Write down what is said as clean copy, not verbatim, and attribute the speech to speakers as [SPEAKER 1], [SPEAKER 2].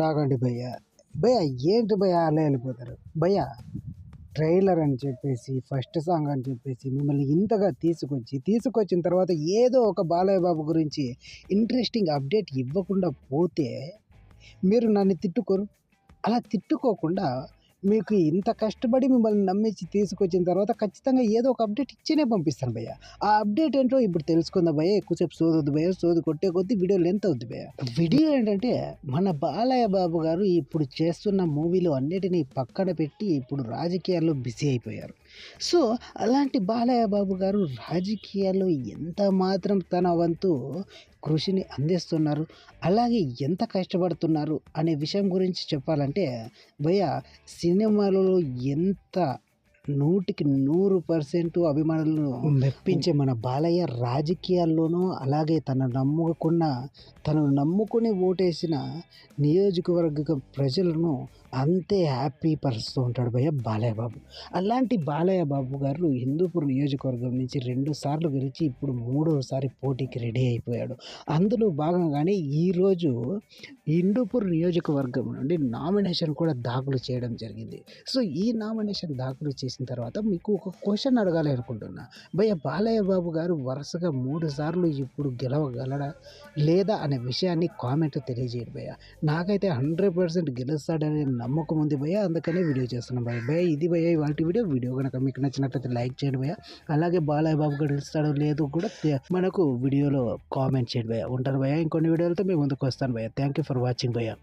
[SPEAKER 1] ఆగండి భయ్య. భయ్య ఏంటి భయ్య అలా వెళ్ళిపోతారు భయ్య? ట్రైలర్ అని చెప్పేసి ఫస్ట్ సాంగ్ అని చెప్పేసి మిమ్మల్ని ఇంతగా తీసుకొచ్చిన తర్వాత ఏదో ఒక బాలయ్య బాబు గురించి ఇంట్రెస్టింగ్ అప్డేట్ ఇవ్వకుండా పోతే మీరు నన్ను తిట్టుకోరు. అలా తిట్టుకోకుండా మీకు ఇంత కష్టపడి మిమ్మల్ని నమ్మించి తీసుకొచ్చిన తర్వాత ఖచ్చితంగా ఏదో ఒక అప్డేట్ ఇచ్చినే పంపిస్తాను భయ్య. ఆ అప్డేట్ ఏంటో ఇప్పుడు తెలుసుకుందాం భయ్య. ఎక్కువసేపు సోదొద్దు భయ్య, సోది కొట్టే కొద్దీ వీడియో లెంత్ అవుద్ది భయ్య. వీడియో ఏంటంటే మన బాలయ్య బాబు గారు ఇప్పుడు చేస్తున్న మూవీలు అన్నిటినీ పక్కన పెట్టి ఇప్పుడు రాజకీయాల్లో బిజీ అయిపోయారు. సో అలాంటి బాలయ్య బాబు గారు రాజకీయాల్లో ఎంత మాత్రం తన వంతు కృషిని అందిస్తున్నారు, అలాగే ఎంత కష్టపడుతున్నారు అనే విషయం గురించి చెప్పాలంటే భయ్య, సినిమాలలో ఎంత 100కి 100% అభిమానులను మెప్పించే మన బాలయ్య రాజకీయాల్లోనూ అలాగే తనను నమ్ముకుని ఓటేసిన నియోజకవర్గ ప్రజలను అంతే హ్యాపీ పరుస్తూ ఉంటాడు భయ్య బాలయ్య బాబు. అలాంటి బాలయ్య బాబు గారు హిందూపూర్ నియోజకవర్గం నుంచి 2 సార్లు గెలిచి ఇప్పుడు 3వసారి పోటీకి రెడీ అయిపోయాడు. అందులో భాగంగానే ఈరోజు హిందూపూర్ నియోజకవర్గం నుండి నామినేషన్ కూడా దాఖలు చేయడం జరిగింది. సో ఈ నామినేషన్ దాఖలు చేసిన తర్వాత మీకు ఒక క్వశ్చన్ అడగాలి అనుకుంటున్నా భయ్య. బాలయ్య బాబు గారు వరుసగా 3 సార్లు ఇప్పుడు గెలవగలడా లేదా అనే విషయాన్ని కామెంట్ తెలియజేయండి భయ్య. నాకైతే 100% గెలుస్తాడనే నమ్మకం ఉంది భయ్య, అందుకనే వీడియో చేస్తున్నాం భయ్య. ఇది భయ్య ఇవాళ వీడియో కనుక మీకు నచ్చినట్లయితే లైక్ చేయండి భయ్య. అలాగే బాలయ్య బాబు గారు గెలుస్తాడో లేదో కూడా మనకు వీడియోలో కామెంట్ చేయండి భయ్య. ఉంటాను భయ్య. ఇంకొన్ని వీడియోలతో మేము ముందుకు వస్తాను భయ్య. థ్యాంక్ యూ ఫర్ వాచింగ్ భయ్య.